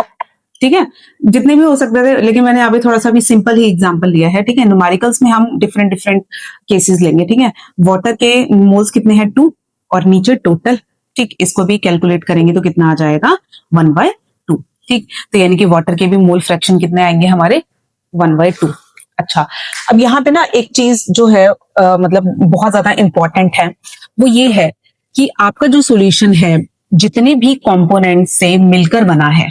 ठीक है, जितने भी हो सकते थे, लेकिन मैंने अभी थोड़ा सा भी सिंपल ही एग्जांपल लिया है। ठीक है, न्यूमेरिकल्स में हम डिफरेंट डिफरेंट केसेस लेंगे। ठीक है, वाटर के मोल्स कितने हैं, 2, और नीचे टोटल। ठीक, इसको भी कैलकुलेट करेंगे तो कितना आ जाएगा, 1/2। ठीक, तो यानी कि वाटर के भी मोल फ्रैक्शन कितने आएंगे हमारे, 1/2। अच्छा, अब यहाँ पे ना एक चीज जो है मतलब बहुत ज्यादा इंपॉर्टेंट है, वो ये है कि आपका जो सॉल्यूशन है जितने भी कंपोनेंट से मिलकर बना है,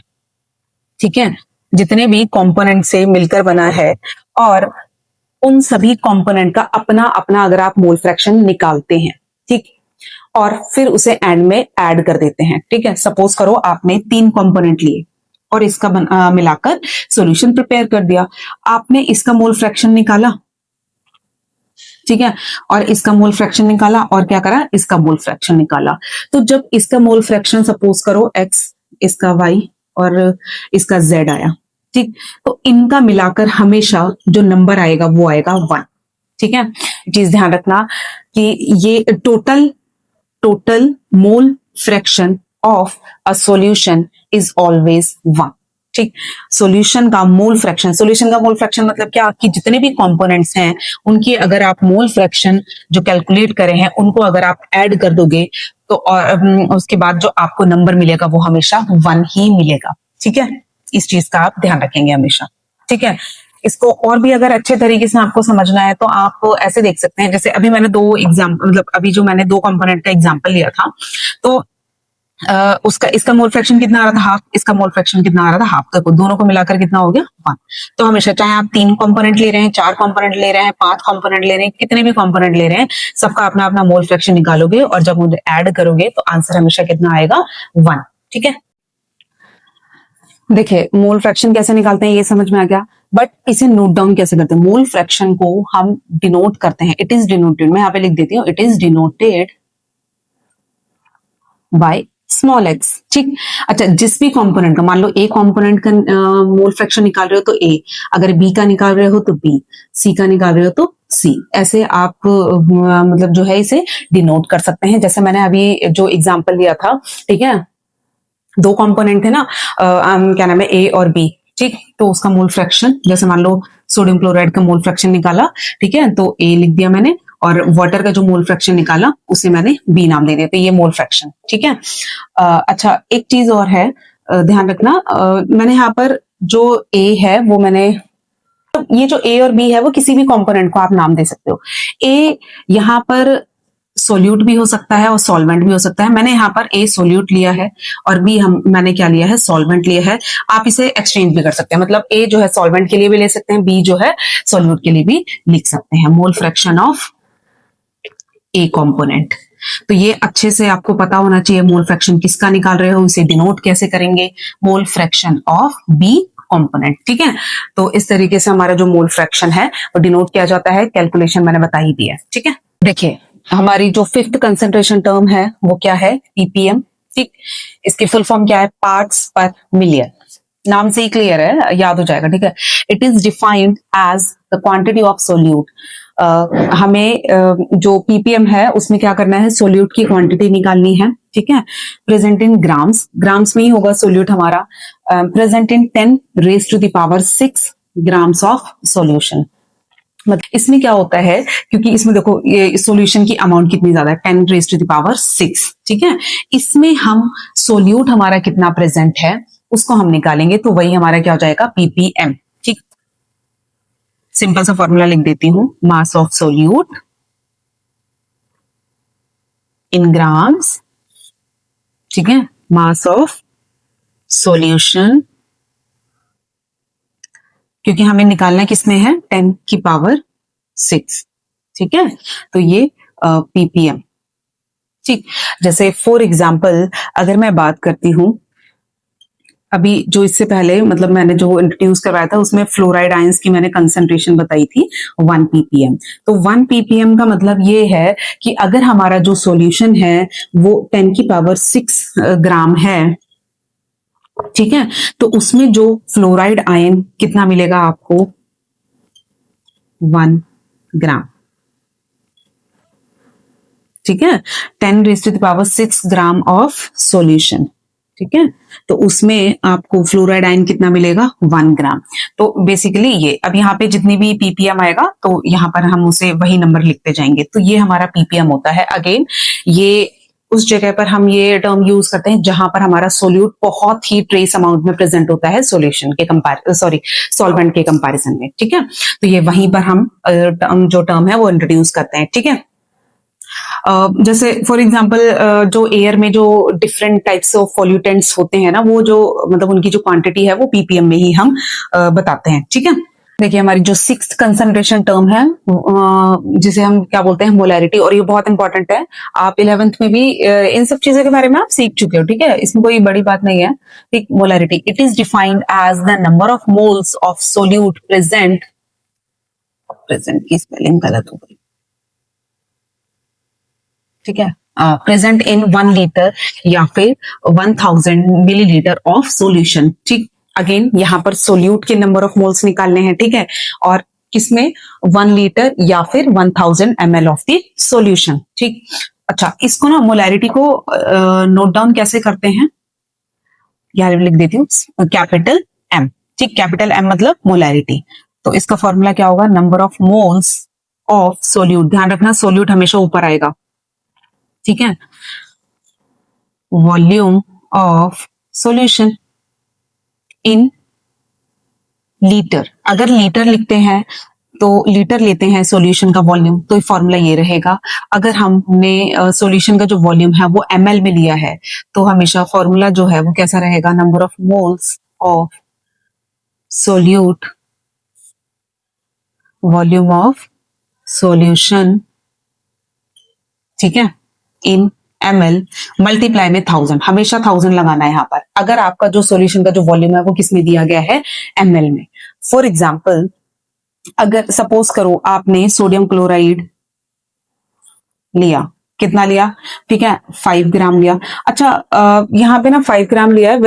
ठीक है, जितने भी कंपोनेंट से मिलकर बना है, और उन सभी कंपोनेंट का अपना अपना अगर आप मोल फ्रैक्शन निकालते हैं, ठीक, और फिर उसे एंड में ऐड कर देते हैं। ठीक है, सपोज करो आपने 3 कंपोनेंट लिए और इसका मिलाकर सॉल्यूशन प्रिपेयर कर दिया। आपने इसका मोल फ्रैक्शन निकाला, ठीक है, और इसका मोल फ्रैक्शन निकाला, और क्या करा, इसका मोल फ्रैक्शन निकाला। तो जब इसका मोल फ्रैक्शन सपोज करो x, इसका y और इसका z आया, ठीक, तो इनका मिलाकर हमेशा जो नंबर आएगा वो आएगा 1। ठीक है, चीज ध्यान रखना कि ये total mole fraction of a solution is always 1। ठीक, सॉल्यूशन का मोल फ्रैक्शन मतलब क्या, कि जितने भी कंपोनेंट्स हैं उनकी अगर आप मोल फ्रैक्शन जो कैलकुलेट करे हैं उनको अगर आप ऐड कर दोगे तो और उसके बाद जो आपको नंबर मिलेगा वो हमेशा 1 ही मिलेगा। ठीक है, इस चीज का आप ध्यान रखेंगे हमेशा। ठीक है, इसको और भी अगर अच्छे तरीके से आपको समझना है तो आप ऐसे देख सकते हैं, जैसे अभी मैंने 2 एग्जाम्पल, मतलब अभी जो मैंने 2 कंपोनेंट का एग्जाम्पल लिया था, तो उसका इसका मोल फ्रैक्शन कितना आ रहा था, हाफ, इसका मोल फ्रैक्शन कितना आ रहा था, हाफ। तो दोनों को मिलाकर कितना हो गया, 1। तो हमेशा चाहे आप 3 कंपोनेंट ले रहे हैं, 4 कंपोनेंट ले रहे हैं, 5 कंपोनेंट ले रहे हैं, कितने भी कंपोनेंट ले रहे हैं, सबका अपना अपना मोल फ्रैक्शन निकालोगे और जब उन्हें ऐड करोगे तो आंसर हमेशा कितना आएगा, 1। ठीक है, देखिए मोल फ्रैक्शन कैसे निकालते हैं ये समझ में आ गया, बट इसे नोट डाउन कैसे करते हैं। मोल फ्रैक्शन को हम डिनोट करते हैं, इट इज डिनोटेड, मैं यहाँ पे लिख देती हूँ, it is denoted by small x. ठीक, अच्छा, जिस भी कंपोनेंट का, मान लो ए कंपोनेंट का मोल फ्रैक्शन निकाल रहे हो तो ए, अगर बी का निकाल रहे हो तो बी, सी का निकाल रहे हो तो सी, ऐसे आप मतलब जो है इसे डिनोट कर सकते हैं। जैसे मैंने अभी जो एग्जांपल लिया था, ठीक है, 2 कंपोनेंट थे ना, क्या नाम है, ए और बी। ठीक, तो उसका मोल फ्रैक्शन, जैसे मान लो सोडियम क्लोराइड का मोल फ्रैक्शन निकाला, ठीक है, तो ए लिख दिया मैंने, और वाटर का जो मोल फ्रैक्शन निकाला उसे मैंने बी नाम दे दिया, तो ये मोल फ्रैक्शन। ठीक है, अच्छा, एक चीज और है, ध्यान रखना, मैंने यहाँ पर जो ए है वो मैंने, ये जो ए और बी है वो किसी भी कंपोनेंट को आप नाम दे सकते हो। ए यहाँ पर सोल्यूट भी हो सकता है और सॉल्वेंट भी हो सकता है। मैंने यहाँ पर ए सोल्यूट लिया है और बी मैंने क्या लिया है, सॉल्वेंट लिया है। आप इसे एक्सचेंज भी कर सकते हैं, मतलब ए जो है सॉल्वेंट के लिए भी ले सकते हैं, बी जो है सोल्यूट के लिए भी लिख सकते हैं। मोल फ्रैक्शन ऑफ ए कंपोनेंट, तो ये अच्छे से आपको पता होना चाहिए। मोल फ्रैक्शन किसका निकाल रहे हो, इसे डिनोट कैसे करेंगे, mole fraction of b component. ठीक है, तो इस तरीके से हमारा जो मोल फ्रैक्शन है वो डिनोट किया जाता है, कैलकुलेशन मैंने बता ही दी है। ठीक है, देखिए हमारी जो 5th कंसंट्रेशन टर्म है वो क्या है, पीपीएम। ठीक, इसकी फुल फॉर्म क्या है, पार्ट्स पर मिलियन। नाम से ही क्लियर है, याद हो जाएगा। ठीक है, it is defined as the quantity of solute. हमें जो पीपीएम है उसमें क्या करना है, सोल्यूट की क्वांटिटी निकालनी है। ठीक है, प्रेजेंट इन ग्राम्स, ग्राम्स में ही होगा सोल्यूट हमारा। Present in 10 raise to the power 6 grams of solution. मतलब इसमें क्या होता है, क्योंकि इसमें देखो ये सॉल्यूशन की अमाउंट कितनी ज्यादा है, 10 रेज टू द पावर 6। ठीक है, इसमें हम सोल्यूट हमारा कितना प्रेजेंट है उसको हम निकालेंगे, तो वही हमारा क्या हो जाएगा, पीपीएम। ठीक, सिंपल सा फॉर्मूला लिख देती हूं, mass of solute in grams. ठीक है, मास ऑफ सॉल्यूशन, क्योंकि हमें निकालना है किसमें है, 10 की पावर 6। ठीक है, तो ये पीपीएम। ठीक, जैसे फॉर एग्जांपल अगर मैं बात करती हूं, अभी जो इससे पहले मतलब मैंने जो इंट्रोड्यूस करवाया था उसमें फ्लोराइड आयंस की मैंने कंसंट्रेशन बताई थी 1 ppm। तो 1 ppm का मतलब ये है कि अगर हमारा जो सॉल्यूशन है वो 10 की पावर 6 ग्राम है, ठीक है, तो उसमें जो फ्लोराइड आयन कितना मिलेगा आपको, 1 ग्राम। ठीक है, 10 raise to the power 6 gram of solution. ठीक है, तो उसमें आपको फ्लोराइड आयन कितना मिलेगा, 1 ग्राम। तो बेसिकली ये अब यहाँ पे जितनी भी पीपीएम आएगा तो यहाँ पर हम उसे वही नंबर लिखते जाएंगे, तो ये हमारा पीपीएम होता है। अगेन ये उस जगह पर हम ये टर्म यूज करते हैं जहां पर हमारा सोल्यूट बहुत ही ट्रेस अमाउंट में प्रेजेंट होता है सॉल्यूशन के सॉल्वेंट के कंपैरिजन में। ठीक है, तो ये वहीं पर हम जो टर्म है वो इंट्रोड्यूस करते हैं। ठीक है, जैसे फॉर एग्जांपल जो एयर में जो डिफरेंट टाइप्स ऑफ पॉल्यूटेंट्स होते हैं ना, वो जो मतलब उनकी जो क्वांटिटी है वो पीपीएम में ही हम बताते हैं। ठीक है, देखिए हमारी जो सिक्स्थ कंसंट्रेशन टर्म है जिसे हम क्या बोलते हैं मोलैरिटी, और ये बहुत इंपॉर्टेंट है। आप 11th में भी इन सब चीजों के बारे में आप सीख चुके हो, ठीक है, इसमें कोई बड़ी बात नहीं है। ठीक, molarity it is defined as the number of moles of solute present, present की स्पेलिंग गलत हो गई, ठीक है, प्रेजेंट इन 1 लीटर या फिर 1000 मिलीलीटर ऑफ सॉल्यूशन। ठीक, अगेन यहाँ पर सोल्यूट के नंबर ऑफ मोल्स निकालने हैं, ठीक है, और किसमें 1 लीटर या फिर 1000 ml ऑफ द सॉल्यूशन। ठीक, अच्छा इसको ना मोलैरिटी को नोट डाउन कैसे करते हैं, यहाँ लिख देती हूँ, कैपिटल एम। ठीक, कैपिटल एम मतलब मोलैरिटी। तो इसका फॉर्मूला क्या होगा, number of moles of solute, ध्यान रखना सोल्यूट हमेशा ऊपर आएगा, ठीक है, volume of solution in litre. अगर लीटर लिखते हैं तो लीटर लेते हैं सॉल्यूशन का वॉल्यूम, तो फॉर्मूला ये रहेगा। अगर हमने सॉल्यूशन का जो वॉल्यूम है वो ml में लिया है तो हमेशा फॉर्मूला जो है वो कैसा रहेगा, number of moles of solute volume of solution, ठीक है, इन ml मल्टीप्लाई में 1000, हमेशा 1000 लगाना है यहाँ पर। अगर आपका जो सॉल्यूशन का जो वॉल्यूम है वो किस में दिया गया है, ml में। फॉर एग्जाम्पल अगर सपोज करो आपने सोडियम क्लोराइड लिया, कितना लिया, ठीक है, 5 ग्राम लिया। अच्छा यहाँ पे ना 5 ग्राम लिया है,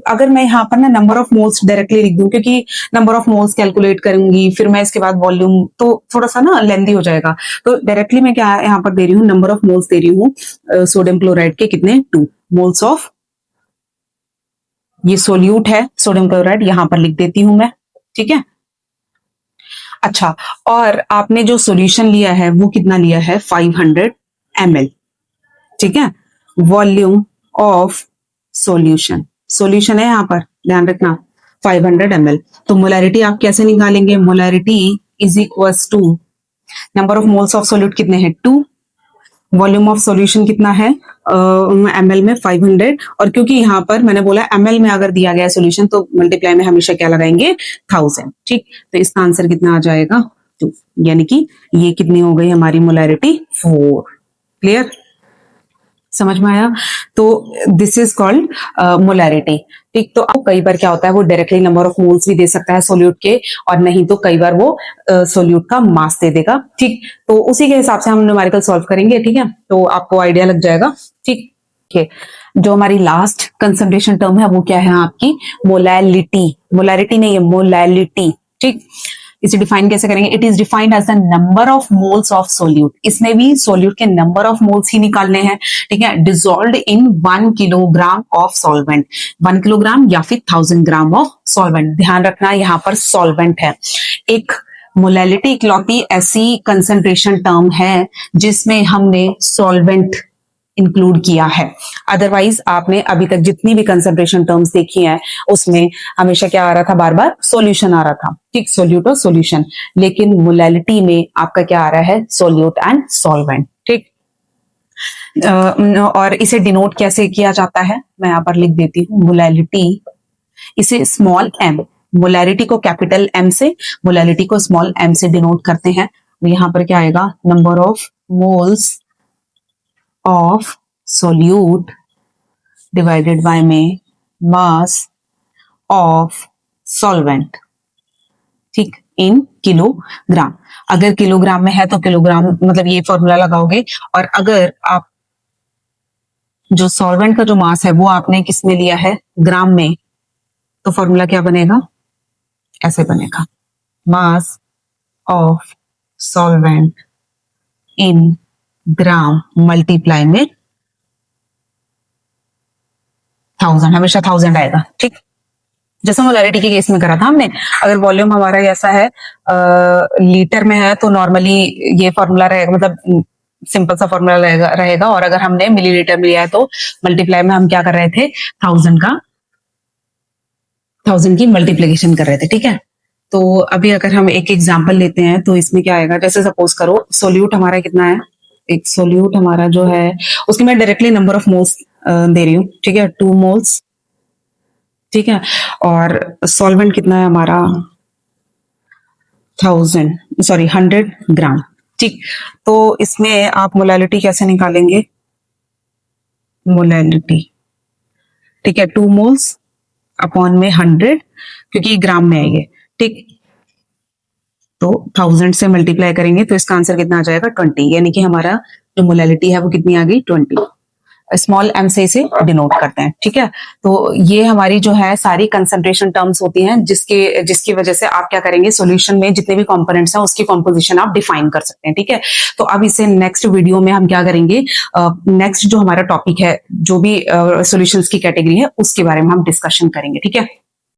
अगर मैं यहाँ पर ना नंबर ऑफ मोल्स डायरेक्टली लिख दूं, क्योंकि नंबर ऑफ मोल्स कैलकुलेट करूंगी फिर मैं इसके बाद वॉल्यूम, तो थोड़ा सा ना लेंदी हो जाएगा। तो डायरेक्टली मैं क्या यहाँ पर दे रही हूँ, नंबर ऑफ मोल्स दे रही हूँ सोडियम क्लोराइड के, कितने, 2 मोल्स ऑफ, ये सोल्यूट है सोडियम क्लोराइड, यहां पर लिख देती हूं मैं, ठीक है। अच्छा, और आपने जो सॉल्यूशन लिया है वो कितना लिया है, 500 ml, ठीक है, वॉल्यूम ऑफ सॉल्यूशन, सॉल्यूशन है यहाँ पर, ध्यान रखना 500 ml। तो मोलैरिटी आप कैसे निकालेंगे, molarity is equal to number of moles of solute कितने हैं, 2, वॉल्यूम ऑफ सॉल्यूशन कितना है ml में 500, और क्योंकि यहाँ पर मैंने बोला ml में अगर दिया गया सॉल्यूशन तो मल्टीप्लाई में हमेशा क्या लगाएंगे, 1000। ठीक, तो इसका आंसर कितना आ जाएगा, 2, यानी कि ये कितनी हो गई हमारी मोलैरिटी, 4। क्लियर, समझ में आया। तो दिस इज कॉल्ड मोलैरिटी। ठीक, तो अब कई बार क्या होता है वो डायरेक्टली नंबर ऑफ मोल्स भी दे सकता है सोल्यूट के, और नहीं तो कई बार वो सोल्यूट का मास दे देगा। ठीक, तो उसी के हिसाब से हम न्यूमेरिकल सॉल्व करेंगे, ठीक है, तो आपको आइडिया लग जाएगा। ठीक है, जो हमारी लास्ट कंसंट्रेशन टर्म है वो क्या है आपकी, मोलैलिटी, मोलैरिटी नहीं है, मोलैलिटी। ठीक, इसे डिफाइन कैसे करेंगे, it is defined as the number of moles of solute, इसमें भी सोल्यूट के नंबर ऑफ मोल्स ही निकालने हैं, ठीक है, dissolved in 1 kilogram of solvent, 1 kilogram या फिर 1000 ग्राम ऑफ सॉल्वेंट। ध्यान रखना यहाँ पर सॉल्वेंट है। एक मोलैलिटी इकलौती ऐसी कंसंट्रेशन टर्म है जिसमें हमने सॉल्वेंट इंक्लूड किया है, अदरवाइज आपने अभी तक जितनी भी कंसंट्रेशन टर्म्स देखी हैं उसमें हमेशा क्या आ रहा था, बार बार सॉल्यूशन आ रहा था। ठीक, सोल्यूट और सॉल्यूशन, लेकिन मोलैलिटी में आपका क्या आ रहा है, सोल्यूट एंड सॉल्वेंट। ठीक, और इसे डिनोट कैसे किया जाता है, मैं यहाँ पर लिख देती हूँ, मोलैलिटी इसे स्मॉल एम, मोलैरिटी को कैपिटल एम से, मोलैलिटी को स्मॉल एम से डिनोट करते हैं। यहाँ पर क्या आएगा, number of moles of solute divided by में mass of solvent, ठीक, इन किलोग्राम। अगर किलोग्राम में है तो किलोग्राम मतलब ये फॉर्मूला लगाओगे, और अगर आप जो सॉल्वेंट का जो मास है वो आपने किस में लिया है, ग्राम में, तो फॉर्मूला क्या बनेगा, ऐसे बनेगा, mass of solvent in gram multiply में 1000, हमेशा 1000 आएगा। ठीक, जैसे मोलैरिटी के केस में करा था हमने, अगर वॉल्यूम हमारा ऐसा है लीटर में है तो नॉर्मली ये फॉर्मूला रहेगा, मतलब सिंपल सा फॉर्मूला रहेगा, और अगर हमने मिलीलीटर में लिया है तो मल्टीप्लाई में हम क्या कर रहे थे, 1000 की मल्टीप्लीकेशन कर रहे थे। ठीक है, तो अभी अगर हम एक एग्जाम्पल लेते हैं तो इसमें क्या आएगा, जैसे सपोज करो सोल्यूट हमारा कितना है, एक सोल्यूट हमारा जो है उसकी मैं डायरेक्टली नंबर ऑफ मोल्स दे रही हूँ, ठीक है, 2 मोल्स, ठीक है, और सॉल्वेंट कितना है हमारा, 100 ग्राम। ठीक, तो इसमें आप मोलैलिटी कैसे निकालेंगे? मोलैलिटी, ठीक है, 2 मोल्स अपॉन में 100, क्योंकि ग्राम में है ये। ठीक, तो 1000 से मल्टीप्लाई करेंगे तो इसका आंसर कितना आ जाएगा? 20, यानी कि हमारा जो मोलैलिटी है वो कितनी आ गई? 20। स्मॉल एम से इसे डिनोट करते हैं। ठीक है, तो ये हमारी जो है सारी कंसंट्रेशन टर्म्स होती हैं, जिसके जिसकी वजह से आप क्या करेंगे, सॉल्यूशन में जितने भी कंपोनेंट्स हैं उसकी कॉम्पोजिशन आप डिफाइन कर सकते हैं। ठीक है, तो अब इसे नेक्स्ट वीडियो में हम क्या करेंगे, नेक्स्ट जो हमारा टॉपिक है, जो भी सॉल्यूशंस की कैटेगरी है उसके बारे में हम डिस्कशन करेंगे। ठीक है।